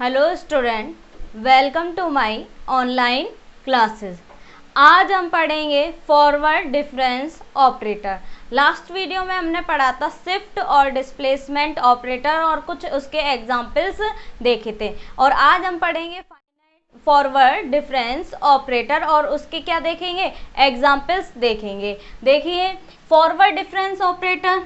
Hello student, welcome to my online classes. आज हम पढ़ेंगे forward difference operator. Last video में हमने पढ़ा था शिफ्ट और डिस्प्लेसमेंट ऑपरेटर और कुछ उसके एग्जांपल्स देखे थे, और आज हम पढ़ेंगे फॉरवर्ड डिफरेंस ऑपरेटर और उसके क्या देखेंगे, एग्जांपल्स देखेंगे। देखिए forward difference operator,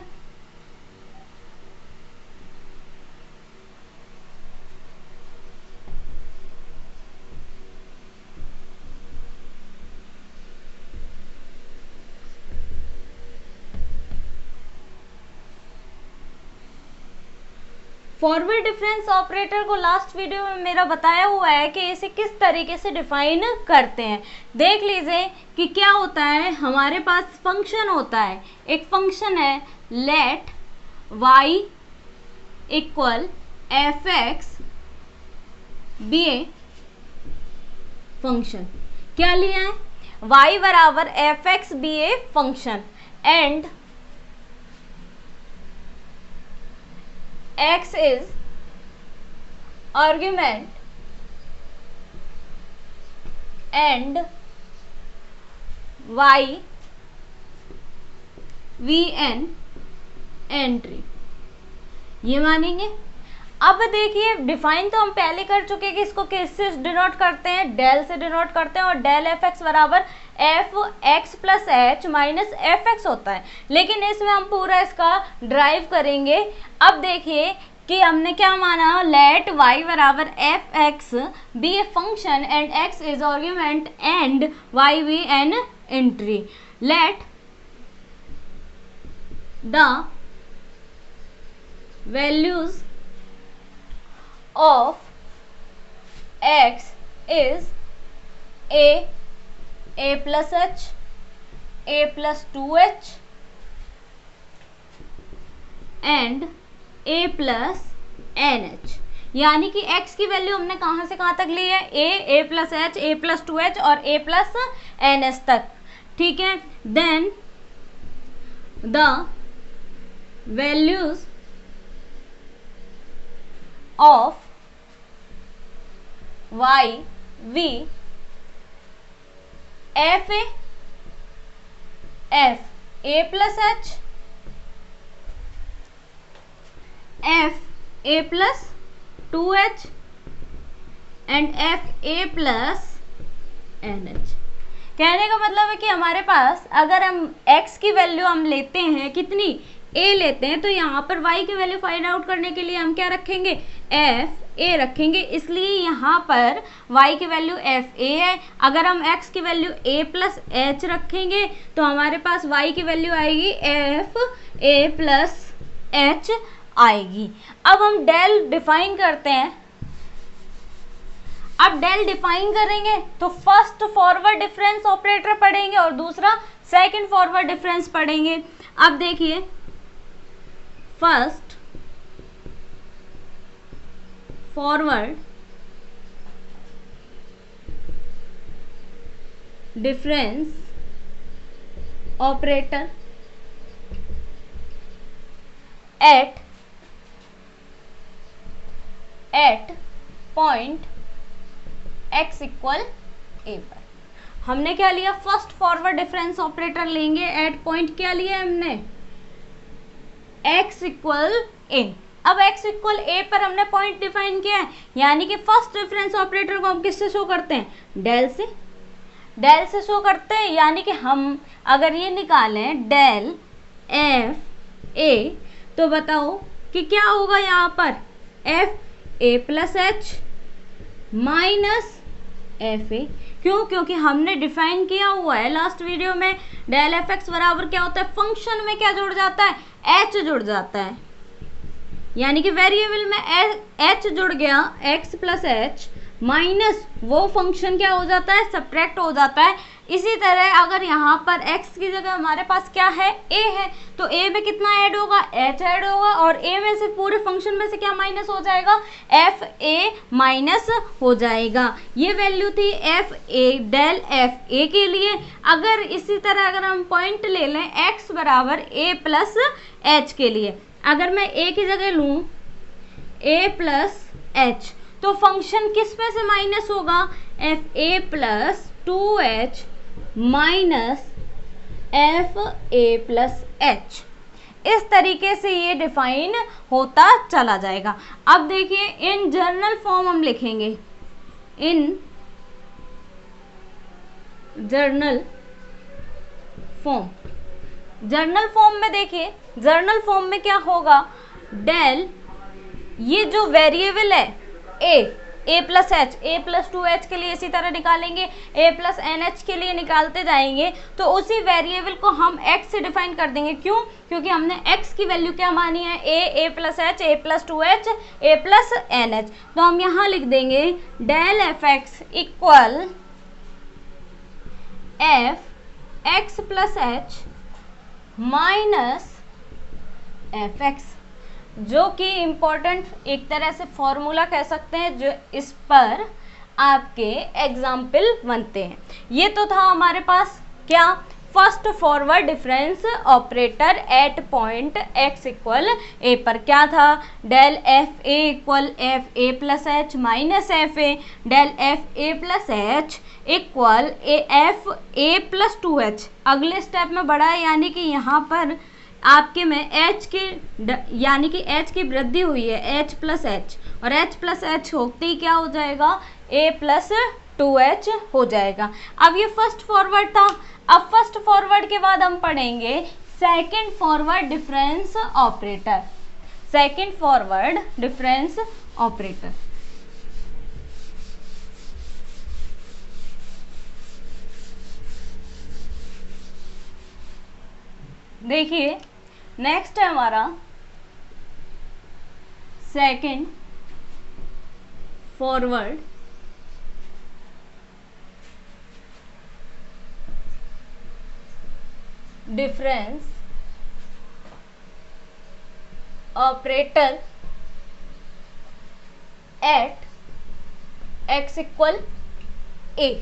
forward difference operator को लास्ट वीडियो में मेरा बताया हुआ है कि इसे किस तरीके से डिफाइन करते हैं। देख लीजिए कि क्या होता है। हमारे पास फंक्शन होता है, एक फंक्शन है let y equal f x be a function. क्या लिया है? y बराबर f x be a function and x is argument and y vn entry, ये मानेंगे। अब देखिए डिफाइन तो हम पहले कर चुके हैं कि इसको किससे डिनोट करते हैं, डेल से डिनोट करते हैं, और डेल एफ एक्स बराबर f x plus h minus f x होता है। लेकिन इसमें हम पूरा इसका ड्राइव करेंगे। अब देखिए कि हमने क्या माना, लेट y बराबर f x be a function and x is argument and y be an entry. Let the values of x is a plus h, a plus 2h and a plus nh। यानी कि x की value हमने कहाँ से कहाँ तक ली है, a plus h, a plus 2h और a प्लस ns तक। ठीक है, then the values of y v f a plus h, f a plus 2h and f a plus nh। कहने का मतलब है कि हमारे पास अगर हम x की वैल्यू हम लेते हैं, कितनी, a लेते हैं, तो यहाँ पर y की वैल्यू फाइंड आउट करने के लिए हम क्या रखेंगे, f a रखेंगे। इसलिए यहाँ पर y की वैल्यू f a है। अगर हम x की वैल्यू a प्लस h रखेंगे तो हमारे पास y की वैल्यू आएगी f a प्लस h आएगी। अब हम डेल डिफाइन करते हैं। अब डेल डिफाइन करेंगे तो फर्स्ट फॉरवर्ड डिफरेंस ऑपरेटर पढ़ेंगे और दूसरा सेकंड फॉरवर्ड डिफरेंस पढ़ेंगे। अब देखिए first forward difference operator at point x equal a पर हमने क्या लिया, फर्स्ट फॉरवर्ड डिफरेंस ऑपरेटर लेंगे एट पॉइंट, क्या लिया हमने, x इक्वल a। अब x इक्वल a पर हमने पॉइंट डिफाइन किया है, यानी कि फर्स्ट डिफरेंस ऑपरेटर को हम किससे शो करते हैं, डेल से। डेल से शो करते हैं, यानी कि हम अगर ये निकालें डेल एफ ए तो बताओ कि क्या होगा यहाँ पर, F a plus h minus f ए। क्यों? क्योंकि हमने डिफाइन किया हुआ है लास्ट वीडियो में, डेल एफ एक्स बराबर क्या होता है, फंक्शन में क्या जुड़ जाता है, एच जुड़ जाता है, यानी कि वेरिएबल में एच जुड़ गया, एक्स प्लस एच माइनस वो फंक्शन क्या हो जाता है, सब्ट्रैक्ट हो जाता है। इसी तरह अगर यहाँ पर x की जगह हमारे पास क्या है, a है, तो a में कितना ऐड होगा, h ऐड होगा, और a में से पूरे फंक्शन में से क्या माइनस हो जाएगा, एफ ए माइनस हो जाएगा। ये वैल्यू थी f a, del f a के लिए। अगर इसी तरह अगर हम पॉइंट ले लें x बराबर a प्लस एच के लिए, अगर मैं a की जगह लूँ a प्लस एच तो फंक्शन किस में से माइनस होगा, F a plus 2h minus f a plus H. इस तरीके से ये डिफाइन होता चला जाएगा। अब देखिए इन जर्नल फॉर्म हम लिखेंगे, इन जर्नल फॉर्म। जर्नल फॉर्म में देखिए, जर्नल फॉर्म में क्या होगा, डेल ये जो वेरिएबल है a plus h, a plus 2h के लिए इसी तरह निकालेंगे, ए प्लस एन एच के लिए निकालते जाएंगे, तो उसी वेरिएबल को हम x से डिफाइन कर देंगे। क्यों, क्योंकि हमने x की वैल्यू क्या मानी है, a plus h, a plus 2h, a plus n h. तो हम यहाँ लिख देंगे del f x equal f x plus h minus f x, जो कि इम्पोर्टेंट एक तरह से फॉर्मूला कह सकते हैं, जो इस पर आपके एग्जाम्पल बनते हैं। ये तो था हमारे पास क्या, first forward difference operator at point x equal a पर क्या था, del f a equal f a plus h minus f a, del f a plus h equal f a plus 2h। अगले स्टेप में बढ़ा है, यानी कि यहाँ पर आपके में h की यानी कि h की वृद्धि हुई है, h प्लस एच, और h प्लस एच होते ही क्या हो जाएगा, a प्लस 2h हो जाएगा। अब ये फर्स्ट फॉरवर्ड था। अब फर्स्ट फॉरवर्ड के बाद हम पढ़ेंगे second forward difference operator. Second forward difference operator, देखिए नेक्स्ट है हमारा second forward difference operator at x equal a।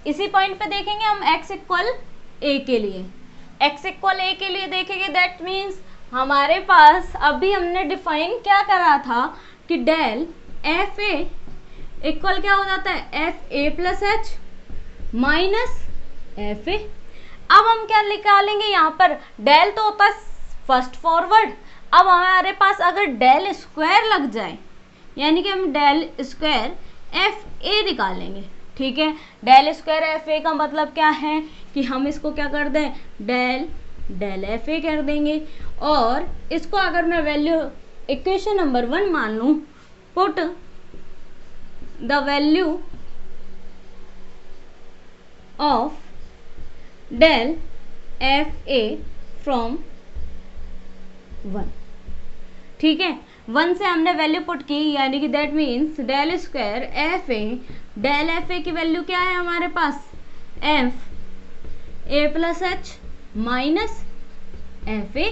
इसी पॉइंट पे देखेंगे हम x इक्वल a के लिए, x इक्वल a के लिए देखेंगे, दैट मीन्स हमारे पास अभी हमने डिफाइन क्या करा था कि डेल एफ ए इक्वल क्या हो जाता है, F a plus h minus f a. अब हम क्या निकालेंगे, यहाँ पर डेल तो होता है फर्स्ट फॉरवर्ड। अब हमारे पास अगर डेल स्क्वायर लग जाए, यानी कि हम डेल स्क्वायर एफ ए निकालेंगे, ठीक है। डेल स्क्वायर एफ ए का मतलब क्या है कि हम इसको क्या कर दें, डेल एफ ए कर देंगे, और इसको अगर मैं वैल्यू इक्वेशन नंबर 1 मान लूँ, put the value of del f a from 1, ठीक है। 1 से हमने वैल्यू पुट की, यानी कि that means del square f a, del f a की वैल्यू क्या है हमारे पास, f a plus h minus f a.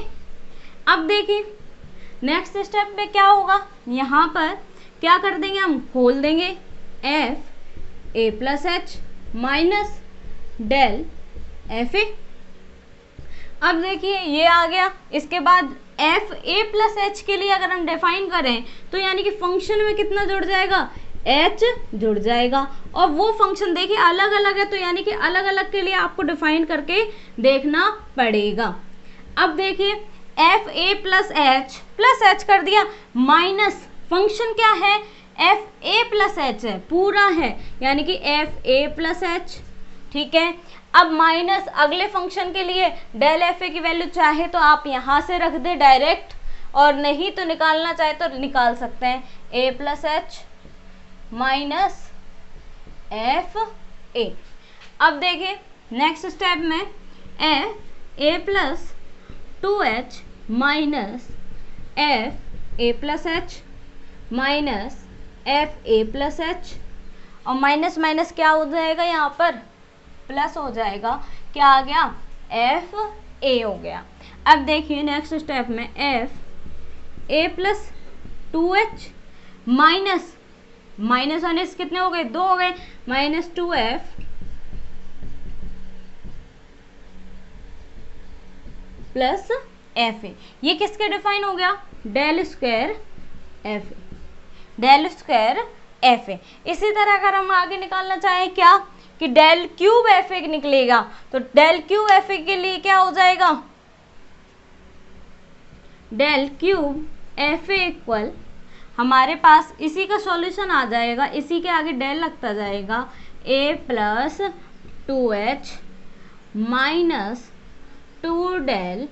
अब देखिए नेक्स्ट स्टेप में क्या होगा, यहाँ पर क्या कर देंगे, हम खोल देंगे f a plus h minus del f a. अब देखिए ये आ गया। इसके बाद एफ ए प्लस एच के लिए अगर हम डिफाइन करें तो यानी कि फंक्शन में कितना जुड़ जाएगा, एच जुड़ जाएगा, और वो फंक्शन देखिए अलग अलग है, तो यानी कि अलग अलग के लिए आपको डिफाइन करके देखना पड़ेगा। अब देखिए एफ ए प्लस एच कर दिया, माइनस फंक्शन क्या है, एफ ए प्लस एच है, पूरा है, यानी कि एफ ए प्लस एच, ठीक है। अब माइनस अगले फंक्शन के लिए डेल एफ ए की वैल्यू चाहे तो आप यहाँ से रख दे डायरेक्ट, और नहीं तो निकालना चाहे तो निकाल सकते हैं, a plus h minus f a. अब देखिए नेक्स्ट स्टेप में f a plus 2h minus f a plus h minus f a plus h, और माइनस माइनस क्या हो जाएगा, यहाँ पर प्लस हो जाएगा, क्या आ गया, एफ ए हो गया। अब देखिए नेक्स्ट स्टेप में f a plus 2h minus minus कितने हो गए, 2 हो गए, minus 2f plus F A. ये किसके डिफाइन हो गया, del square f a. Del square f a. इसी तरह अगर हम आगे निकालना चाहें क्या कि डेल क्यूब एफ ए निकलेगा, तो डेल क्यूब एफ ए के लिए क्या हो जाएगा, del cube f a equal हमारे पास इसी का सॉल्यूशन आ जाएगा, इसी के आगे डेल लगता जाएगा a plus 2h minus 2 del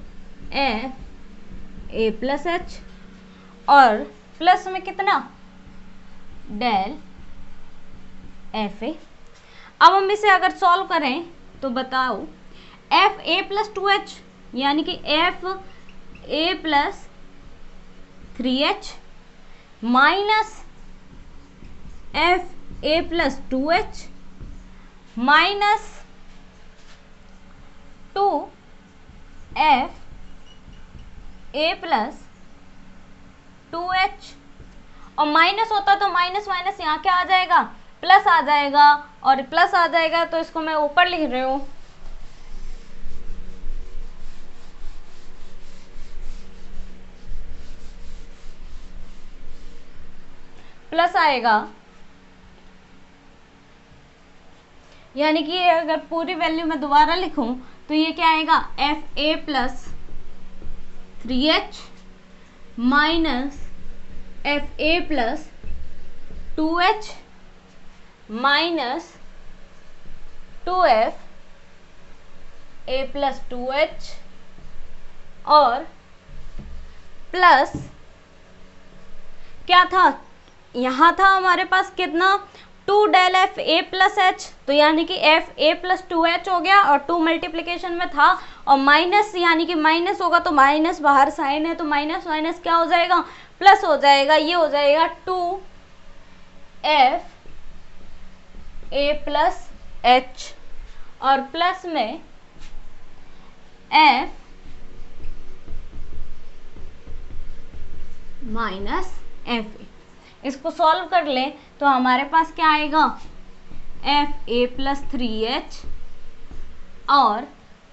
f a plus h, और प्लस में कितना डेल एफ ए। अब हम इसे अगर सॉल्व करें तो बताओ एफ ए प्लस 2h यानी कि F a plus 3h minus f a plus 2h minus 2 F a plus 2h, और माइनस होता तो माइनस माइनस यहाँ क्या आ जाएगा, प्लस आ जाएगा, और प्लस आ जाएगा तो इसको मैं ऊपर लिख रही हूँ, प्लस आएगा, यानी कि अगर पूरी वैल्यू में दोबारा लिखूं तो ये क्या आएगा, F a plus 3h minus f a plus 2h minus 2f A plus 2h, और प्लस क्या था, यहाँ था हमारे पास कितना 2 del f a plus h, तो यानी कि एफ ए प्लस 2h हो गया, और 2 मल्टीप्लिकेशन में था, और माइनस यानी कि माइनस होगा तो माइनस बाहर साइन है तो माइनस माइनस क्या हो जाएगा, प्लस हो जाएगा, ये हो जाएगा 2 एफ ए प्लस एच, और प्लस में एफ माइनस एफ ए। इसको सॉल्व कर लें तो हमारे पास क्या आएगा, एफ ए प्लस 3h और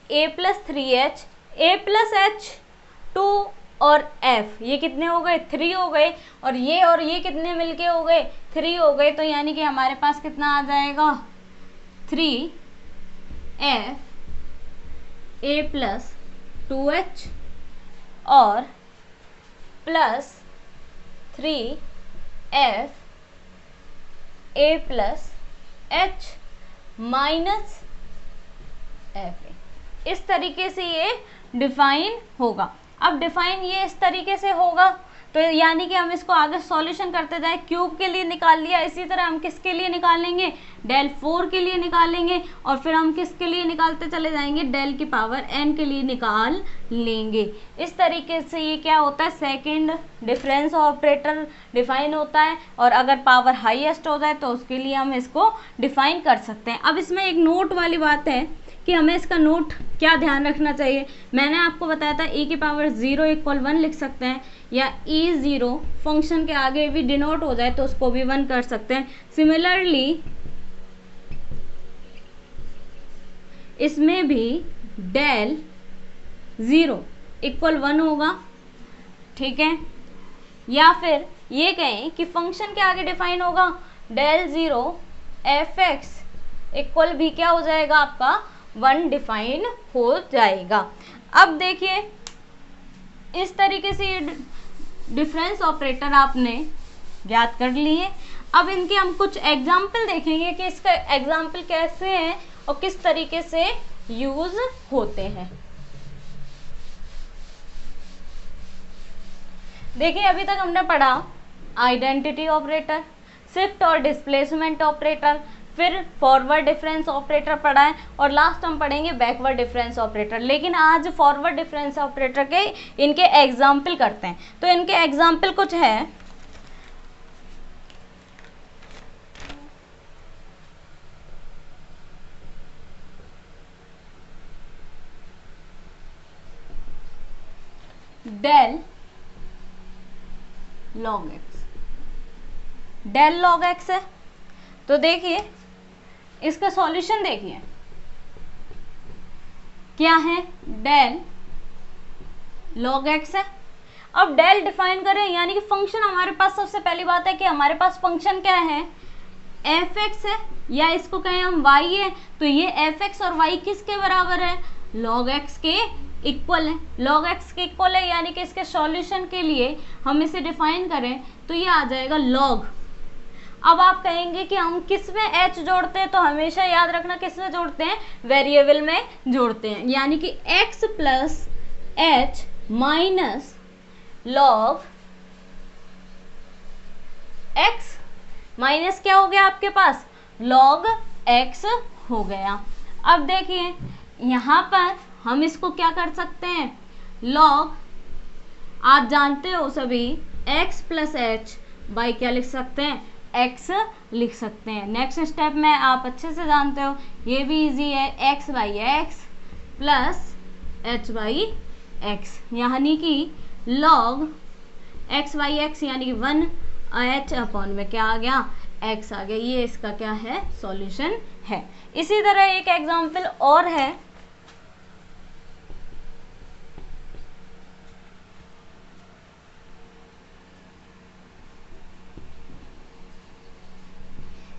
ए प्लस 3h ए प्लस एच 2 और f, ये कितने हो गए 3 हो गए, और ये कितने मिलके हो गए 3 हो गए, तो यानी कि हमारे पास कितना आ जाएगा 3 एफ ए प्लस 2h और plus 3 F a plus h minus f ए। इस तरीके से ये डिफाइन होगा। अब डिफाइन ये इस तरीके से होगा तो यानी कि हम इसको आगे सॉल्यूशन करते जाए। क्यूब के लिए निकाल लिया, इसी तरह हम किसके लिए निकालेंगे, डेल 4 के लिए निकालेंगे, और फिर हम किसके लिए निकालते चले जाएंगे, डेल की पावर n के लिए निकाल लेंगे। इस तरीके से ये क्या होता है, सेकंड डिफरेंस ऑपरेटर डिफाइन होता है, और अगर पावर हाईएस्ट हो जाए तो उसके लिए हम इसको डिफाइन कर सकते हैं। अब इसमें एक नोट वाली बात है कि हमें इसका नोट क्या ध्यान रखना चाहिए। मैंने आपको बताया था e की पावर 0 = 1 लिख सकते हैं, या e0 फंक्शन के आगे भी डिनोट हो जाए तो उसको भी 1 कर सकते हैं। सिमिलरली इसमें भी डेल 0 = 1 होगा, ठीक है। या फिर ये कहें कि फंक्शन के आगे डिफाइन होगा डेल 0 fx इक्वल भी क्या हो जाएगा, आपका 1 डिफाइन हो जाएगा। अब देखिए इस तरीके से ये डिफरेंस ऑपरेटर आपने याद कर लिए। अब इनके हम कुछ एग्जाम्पल देखेंगे कि इसका एग्जाम्पल कैसे है और किस तरीके से यूज होते हैं। देखिए अभी तक हमने पढ़ा आइडेंटिटी ऑपरेटर, शिफ्ट और डिस्प्लेसमेंट ऑपरेटर, फिर फॉरवर्ड डिफरेंस ऑपरेटर पढ़ा है, और लास्ट हम पढ़ेंगे बैकवर्ड डिफरेंस ऑपरेटर। लेकिन आज फॉरवर्ड डिफरेंस ऑपरेटर के इनके एग्जाम्पल करते हैं। तो इनके एग्जाम्पल कुछ है, del log x, del log x है। तो देखिए इसका सॉल्यूशन देखिए क्या है, डेल log x है। अब डेल डिफाइन करें, यानी कि फंक्शन हमारे पास, सबसे पहली बात है कि हमारे पास फंक्शन क्या है, एफ एक्स है, या इसको कहें हम वाई है। तो ये एफ एक्स और वाई किसके बराबर है, लॉग एक्स के इक्वल है। लॉग एक्स के इक्वल है, यानी कि इसके सॉल्यूशन के लिए हम इसे डिफाइन करें तो ये आ जाएगा लॉग। अब आप कहेंगे कि हम किस में h जोड़ते हैं, तो हमेशा याद रखना किस में जोड़ते हैं, वेरिएबल में जोड़ते हैं, यानी कि x plus h minus log x minus क्या हो गया आपके पास, लॉग x हो गया। अब देखिए यहाँ पर हम इसको क्या कर सकते हैं, लॉग, आप जानते हो सभी x प्लस एच बाई क्या लिख सकते हैं, x लिख सकते हैं। नेक्स्ट स्टेप में आप अच्छे से जानते हो, ये भी इजी है, x by x plus h by x, यानी कि लॉग x बाई एक्स यानी कि 1 h अपॉन में क्या आ गया, x आ गया। ये इसका क्या है, सॉल्यूशन है। इसी तरह एक एग्जांपल और है,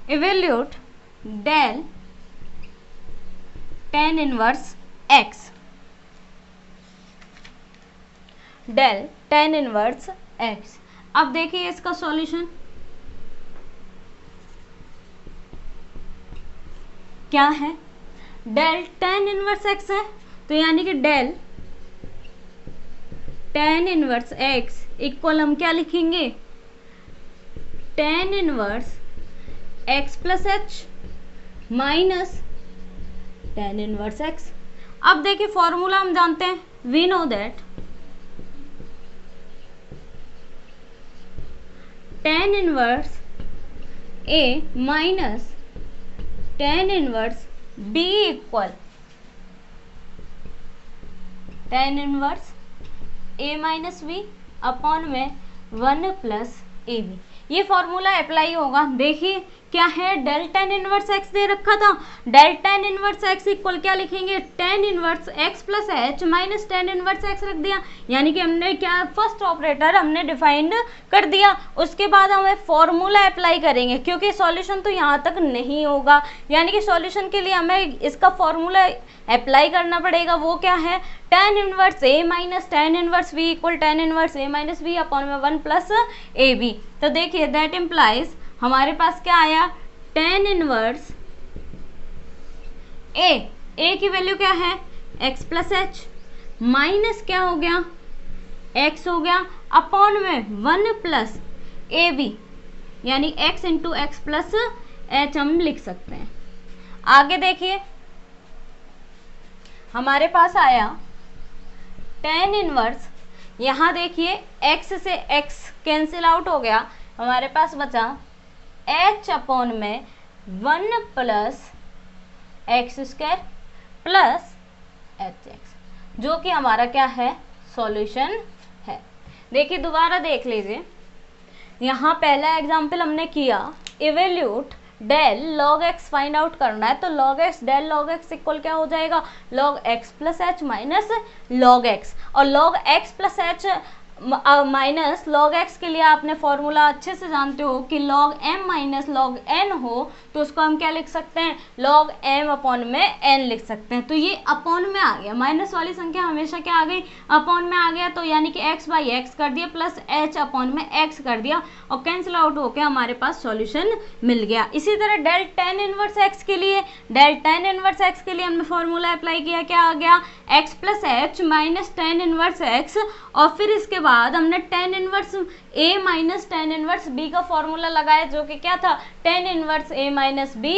evaluate del tan inverse x, del tan inverse x। अब देखिए इसका सॉल्यूशन क्या है, डेल tan इनवर्स x है, तो यानी कि del tan inverse x equal हम क्या लिखेंगे, tan inverse x plus h minus tan inverse x। अब देखिए फॉर्मूला हम जानते हैं, we know that tan inverse a minus tan inverse b equal tan inverse a minus b upon में 1 plus a b. ये फॉर्मूला अप्लाई होगा। देखिए क्या है, डेल tan इनवर्स x दे रखा था, del tan inverse x equal क्या लिखेंगे, tan inverse x plus h minus tan inverse x रख दिया, यानी कि हमने क्या, फर्स्ट ऑपरेटर हमने डिफाइंड कर दिया। उसके बाद हमें फॉर्मूला अप्लाई करेंगे, क्योंकि सॉल्यूशन तो यहाँ तक नहीं होगा, यानी कि सॉल्यूशन के लिए हमें इसका फॉर्मूला अप्लाई करना पड़ेगा। वो क्या है, tan inverse a minus tan inverse b equal tan inverse a minus b upon में 1 प्लस ए बी। तो देखिए दैट इम्प्लाइज हमारे पास क्या आया, tan इनवर्स a की वैल्यू क्या है, x प्लस एच माइनस क्या हो गया, x हो गया अपॉन में 1 प्लस ए बी, यानी x into x plus H हम लिख सकते हैं। आगे देखिए हमारे पास आया tan इनवर्स, यहाँ देखिए x से x कैंसिल आउट हो गया, हमारे पास बचा h अपॉन में 1 plus x square plus h x, जो कि हमारा क्या है, सॉल्यूशन है। देखिए दोबारा देख लीजिए, यहाँ पहला एग्जाम्पल हमने किया, evaluate del log x find out करना है, तो log x del log x equal क्या हो जाएगा, log x plus h minus log x. और log x plus h minus log x के लिए आपने फॉर्मूला अच्छे से जानते हो कि log m minus log n हो, तो उसको हम क्या लिख सकते हैं, लॉग एम अपॉन में एन लिख सकते हैं। तो ये अपॉन में आ गया, माइनस वाली संख्या हमेशा क्या आ गई, अपॉन में आ गया, तो यानी कि एक्स बाई एक्स कर दिया प्लस एच अपॉन में एक्स कर दिया, और कैंसिल आउट होकर हमारे पास सॉल्यूशन मिल गया। इसी तरह डेल tan इनवर्स एक्स के लिए, डेल tan इनवर्स एक्स के लिए हमने फॉर्मूला अप्लाई किया, क्या आ गया, x plus h minus tan inverse x, और फिर इसके बाद हमने tan inverse a minus tan inverse b का फॉर्मूला लगाया, जो कि क्या था, tan inverse a minus b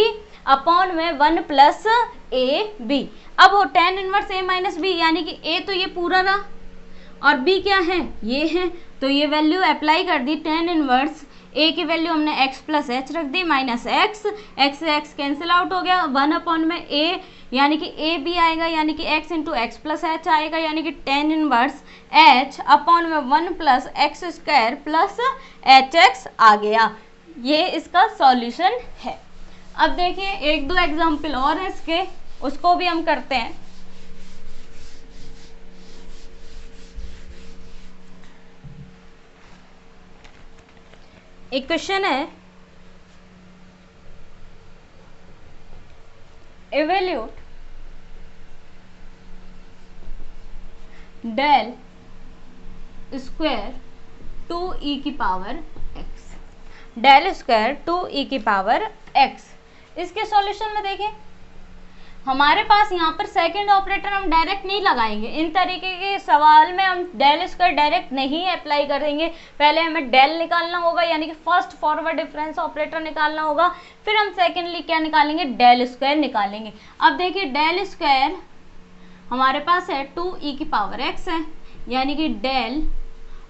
upon में 1 प्लस ए बी। अब वो tan inverse a minus b, यानी कि a तो ये पूरा रहा और b क्या है, ये है, तो ये वैल्यू अप्लाई कर दी, tan इनवर्स a की वैल्यू हमने x प्लस एच रख दी माइनस एक्स, एक्स से एक्स कैंसिल आउट हो गया, 1 अपॉन में a, यानी कि a भी आएगा, यानी कि x into x plus h आएगा, यानी कि tan इनवर्स h अपॉन में 1 plus x square plus h x आ गया। ये इसका सॉल्यूशन है। अब देखिए एक दो एग्जाम्पल और है इसके, उसको भी हम करते हैं। 1 एक क्वेश्चन है, evaluate del स्क्वायर 2e की power x, del square 2e की पावर x। इसके सॉल्यूशन में देखें, हमारे पास यहाँ पर सेकंड ऑपरेटर हम डायरेक्ट नहीं लगाएंगे। इन तरीके के सवाल में हम डेल स्क्वायर डायरेक्ट नहीं अप्लाई करेंगे। पहले हमें डेल निकालना होगा, यानी कि फर्स्ट फॉरवर्ड डिफरेंस ऑपरेटर निकालना होगा, फिर हम सेकेंडली क्या निकालेंगे, डेल स्क्वायर निकालेंगे। अब देखिए डेल स्क्वायर हमारे पास है 2e की पावर x है, यानी कि डेल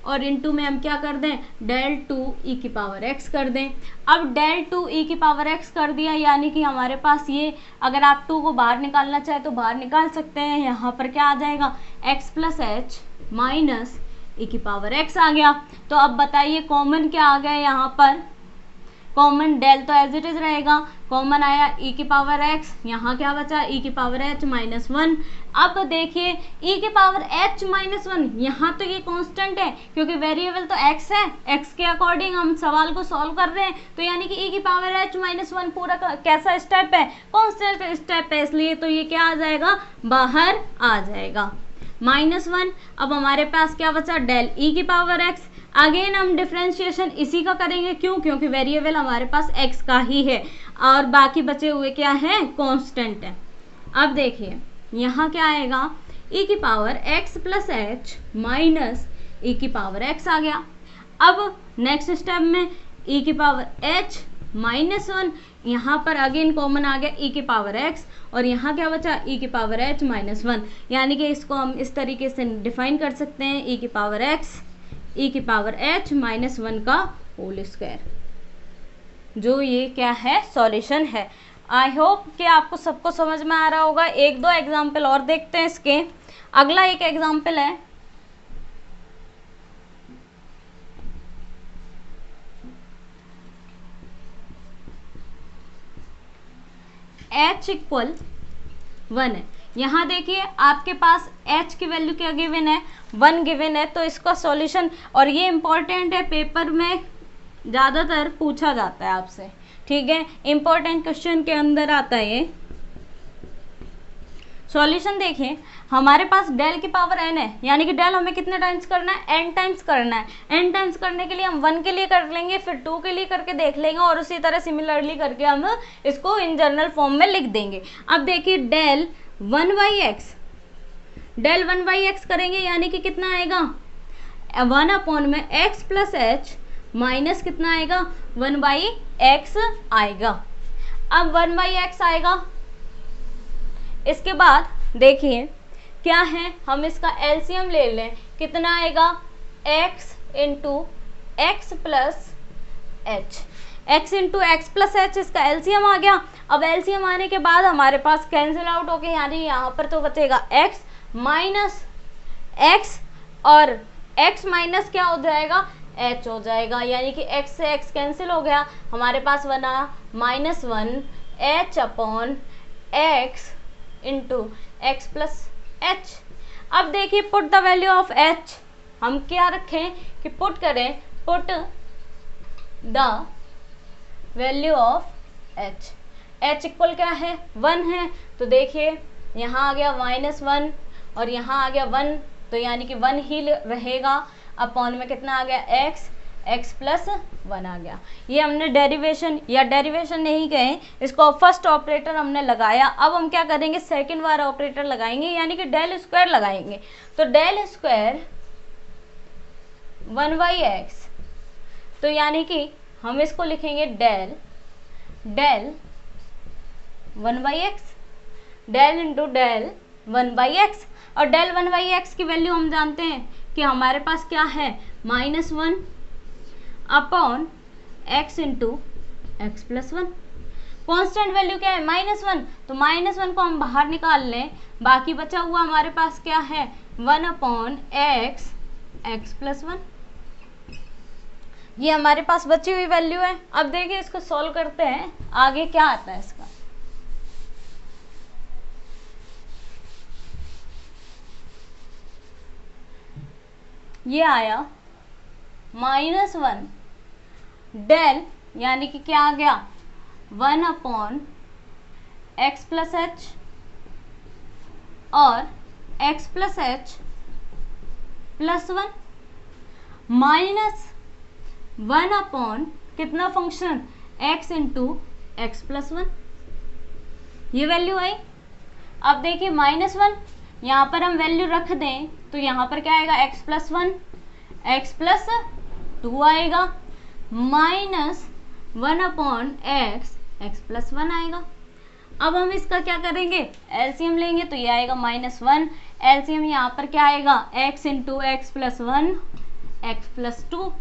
और इनटू में हम क्या कर दें, डेल 2e की पावर x कर दें। अब डेल 2e की पावर x कर दिया, यानी कि हमारे पास ये, अगर आप 2 को बाहर निकालना चाहे तो बाहर निकाल सकते हैं। यहाँ पर क्या आ जाएगा, x plus h minus e की पावर x आ गया। तो अब बताइए कॉमन क्या आ गया यहाँ पर, कॉमन डेल तो एज इट इज रहेगा, कॉमन आया e की पावर x, यहाँ क्या बचा e की पावर h माइनस 1। अब देखिए e की पावर h माइनस 1, यहाँ तो ये कांस्टेंट है क्योंकि वेरिएबल तो x है, x के अकॉर्डिंग हम सवाल को सॉल्व कर रहे हैं, तो यानी कि e की पावर h माइनस 1 पूरा कैसा स्टेप है, कांस्टेंट स्टेप है, इसलिए तो ये क्या आ जाएगा, बाहर आ जाएगा माइनस 1। अब हमारे पास क्या बचा, डेल e की पावर x। अगेन हम डिफ्रेंशिएशन इसी का करेंगे, क्यों, क्योंकि वेरिएबल हमारे पास x का ही है और बाकी बचे हुए क्या है, कांस्टेंट है। अब देखिए यहाँ क्या आएगा, e की power x plus h minus e की पावर x आ गया। अब नेक्स्ट स्टेप में e की पावर h माइनस 1, यहाँ पर अगेन कॉमन आ गया e की पावर x और यहाँ क्या बचा, e की पावर h माइनस 1, यानी कि इसको हम इस तरीके से डिफाइन कर सकते हैं, e की पावर x e की पावर h माइनस 1 का होल स्क्वायर, जो ये क्या है, सॉल्यूशन है। आई होप कि आपको सबको समझ में आ रहा होगा। एक दो एग्जाम्पल और देखते हैं इसके। अगला एक एग्जाम्पल है, h इक्वल 1 है। यहाँ देखिए आपके पास h की वैल्यू क्या गिवन है, 1 गिवन है, तो इसका सॉल्यूशन, और ये इम्पोर्टेंट है, पेपर में ज़्यादातर पूछा जाता है आपसे, ठीक है, इम्पोर्टेंट क्वेश्चन के अंदर आता है ये। सॉल्यूशन देखिए, हमारे पास डेल की पावर n है, यानी कि डेल हमें कितने टाइम्स करना है, n टाइम्स करना है। n टाइम्स करने के लिए हम 1 के लिए कर लेंगे, फिर 2 के लिए करके देख लेंगे और उसी तरह सिमिलरली करके हम इसको इन जनरल फॉर्म में लिख देंगे। अब देखिए डेल 1/x, डेल 1/x करेंगे, यानी कि कितना आएगा, 1 अपॉन में x प्लस एच माइनस कितना आएगा, 1/x आएगा। अब 1/x आएगा, इसके बाद देखिए क्या है, हम इसका एलसीएम ले लें, कितना आएगा, x into x plus H, x into x plus H, इसका एलसीएम आ गया। अब एलसीएम आने के बाद हमारे पास कैंसिल आउट हो गया, यानी यहाँ पर तो बचेगा x माइनस x और x माइनस क्या हो जाएगा, h हो जाएगा, यानी कि x से x कैंसिल हो गया, हमारे पास बना minus 1 h upon x into x plus H. अब देखिए put the value of h, हम क्या रखें कि पुट करें, put the value of h, h equal क्या है, 1 है, तो देखिए यहाँ आ गया -1 और यहाँ आ गया 1, तो यानी कि 1 ही रहेगा, अपॉन में कितना आ गया, x प्लस 1 आ गया। ये हमने डेरिवेशन, या डेरिवेशन नहीं कहे इसको, फर्स्ट ऑपरेटर हमने लगाया। अब हम क्या करेंगे, सेकंड वाला ऑपरेटर लगाएंगे, यानी कि डेल स्क्वायर लगाएंगे। तो डेल स्क्वायर 1/x, तो यानी कि हम इसको लिखेंगे del 1/x, del into del 1/x, और डेल 1/x की वैल्यू हम जानते हैं कि हमारे पास क्या है, -1 upon x into x plus 1। Constant value क्या है, -1, तो -1 को हम बाहर निकाल लें, बाकी बचा हुआ हमारे पास क्या है, 1 अपॉन एक्स प्लस 1, ये हमारे पास बची हुई वैल्यू है। अब देखिए इसको सॉल्व करते हैं, आगे क्या आता है इसका। ये आया -1 डेल यानी कि क्या आ गया 1/x प्लस एच और x plus H plus 1 minus 1 कितना function x into x plus 1, ये वैल्यू आई। अब देखिए -1 यहाँ पर हम वैल्यू रख दें तो यहाँ पर क्या आएगा x प्लस 1 x प्लस 2 आएगा माइनस 1/x x प्लस 1 आएगा। अब हम इसका क्या करेंगे एलसीएम लेंगे तो ये आएगा -1, एलसीएम यहाँ पर क्या आएगा x into x plus 1 x plus 2,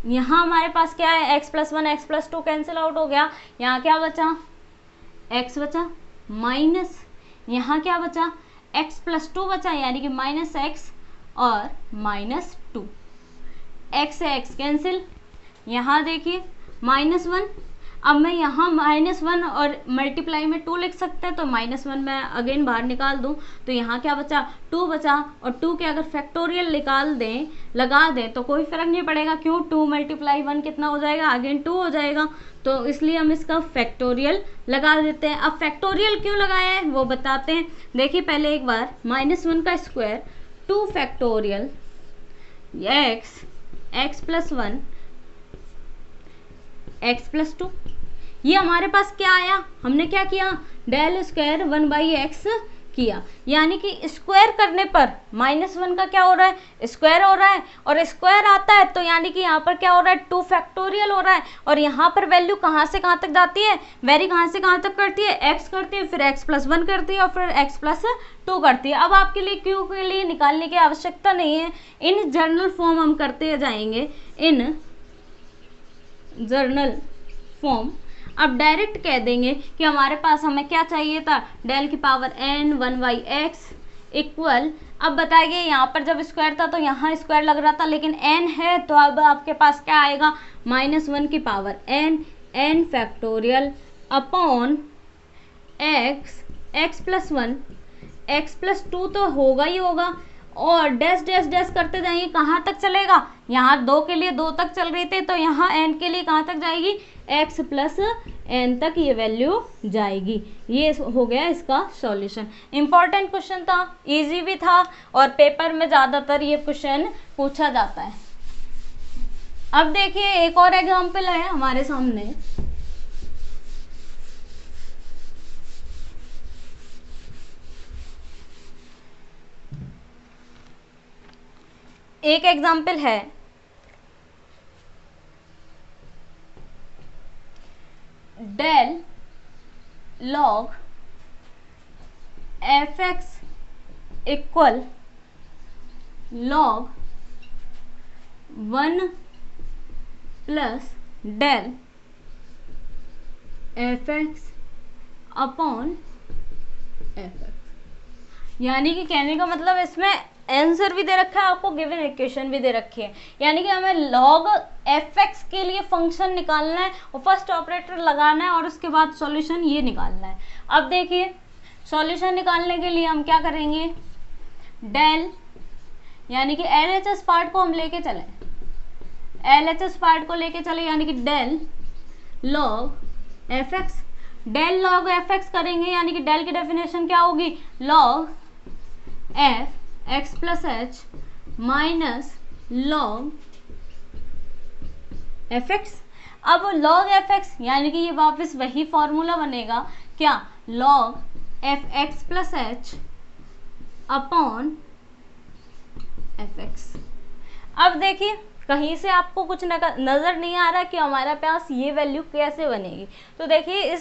यहाँ हमारे पास क्या है x plus 1 x plus 2 cancel out हो गया, यहाँ क्या बचा x बचा माइनस यहाँ क्या बचा x प्लस 2 बचा यानी कि -x और -2, x से x कैंसिल, यहाँ देखिए -1, अब मैं यहाँ -1 और मल्टीप्लाई में 2 लिख सकते हैं तो -1 मैं अगेन बाहर निकाल दूँ तो यहाँ क्या बचा 2 बचा, और 2 के अगर फैक्टोरियल निकाल दें लगा दें तो कोई फर्क नहीं पड़ेगा, क्यों 2 × 1 कितना हो जाएगा अगेन 2 हो जाएगा, तो इसलिए हम इसका फैक्टोरियल लगा देते हैं। अब फैक्टोरियल क्यों लगाया है वो बताते हैं। देखिए पहले एक बार -1 का square 2 factorial x plus 1 x plus 2, ये हमारे पास क्या आया, हमने क्या किया डेल स्क्वायर 1/x किया, यानी कि स्क्वायर करने पर -1 का क्या हो रहा है स्क्वायर हो रहा है, और स्क्वायर आता है तो यानी कि यहाँ पर क्या हो रहा है 2 फैक्टोरियल हो रहा है, और यहाँ पर वैल्यू कहाँ से कहाँ तक जाती है वेरी कहाँ से कहाँ तक करती है x करती है, फिर x प्लस 1 करती है और फिर x प्लस 2 करती है। अब आपके लिए क्यू के लिए निकालने की आवश्यकता नहीं है, इन जर्नल फॉर्म हम करते जाएंगे, इन जर्नल फॉर्म। अब डायरेक्ट कह देंगे कि हमारे पास हमें क्या चाहिए था डेल की पावर n 1/x इक्वल, अब बताइए यहाँ पर जब स्क्वायर था तो यहाँ स्क्वायर लग रहा था लेकिन n है तो अब आपके पास क्या आएगा -1 की power n factorial upon x plus 1 x plus 2 तो होगा ही होगा, और डैश डैश डैश करते जाएंगे कहाँ तक चलेगा, यहाँ 2 के लिए 2 तक चल रही थी तो यहाँ n के लिए कहाँ तक जाएगी x प्लस n तक ये वैल्यू जाएगी। ये हो गया इसका सॉल्यूशन। इम्पॉर्टेंट क्वेश्चन था, इजी भी था, और पेपर में ज़्यादातर ये क्वेश्चन पूछा जाता है। अब देखिए एक और एग्जाम्पल है हमारे सामने, एक एग्जाम्पल है del log fx equal log 1 plus del fx upon fx, यानी कि कहने का मतलब इसमें आंसर भी दे रखा है आपको, गिवन इक्वेशन भी दे रखी है, यानी कि हमें log fx के लिए फंक्शन निकालना है और फर्स्ट ऑपरेटर लगाना है और उसके बाद सॉल्यूशन ये निकालना है। अब देखिए सॉल्यूशन निकालने के लिए हम क्या करेंगे डेल, यानी कि LHS पार्ट को हम लेके चले, LHS पार्ट को लेके चले यानी कि del log fx, del log fx करेंगे यानी कि डेल की डेफिनेशन क्या होगी log f x plus h minus log F x. अब लॉग एफ एक्स यानी कि ये वापस वही फॉर्मूला बनेगा क्या log F x plus H upon F x. अब देखिए कहीं से आपको कुछ नज़र नहीं आ रहा कि हमारे पास ये वैल्यू कैसे बनेगी, तो देखिए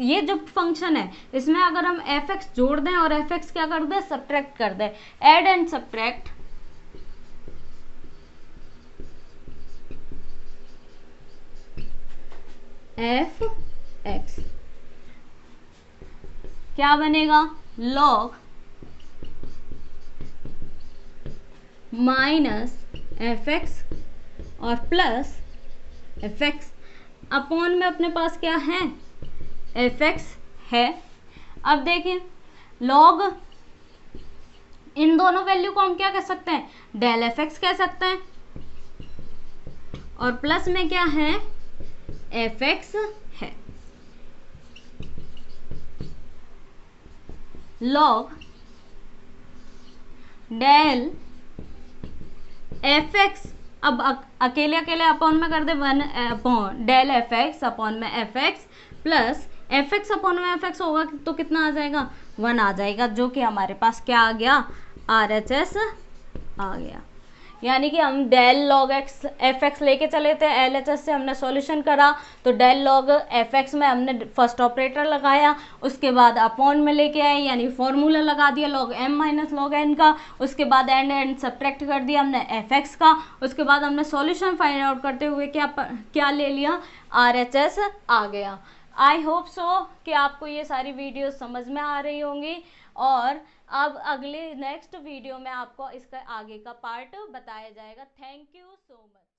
ये जो फंक्शन है इसमें अगर हम एफ एक्स जोड़ दें और एफ एक्स क्या कर दें सब्ट्रैक्ट कर दें, add and subtract F x क्या बनेगा लॉग माइनस एफ एक्स और प्लस एफ एक्स अपॉन में अपने पास क्या है एफ एक्स है। अब देखिए लॉग इन दोनों वैल्यू को हम क्या कह सकते हैं डेल एफ एक्स कह सकते हैं, और प्लस में क्या है, एफ एक्स है। लॉग डेल एफ एक्स, अब अकेले अकेले अपॉन में कर दे, one upon del f x upon में f x plus f x upon में एफ एक्स होगा तो कितना आ जाएगा, 1 आ जाएगा, जो कि हमारे पास क्या आ गया, आर एच एस आ गया। यानी कि हम del log x f x लेके चले थे, एल एच एस से हमने सॉल्यूशन करा, तो डेल लॉग एफ एक्स में हमने फर्स्ट ऑपरेटर लगाया, उसके बाद अपॉन में लेके आए, यानी फॉर्मूला लगा दिया log m minus log n का, उसके बाद एंड एंड सब्ट्रैक्ट कर दिया हमने एफ एक्स का, उसके बाद हमने सॉल्यूशन फाइंड आउट करते हुए क्या ले लिया, आर एच एस आ गया। आई होप सो कि आपको ये सारी वीडियो समझ में आ रही होंगी, और अब अगले नेक्स्ट वीडियो में आपको इसका आगे का पार्ट बताया जाएगा। Thank you so much.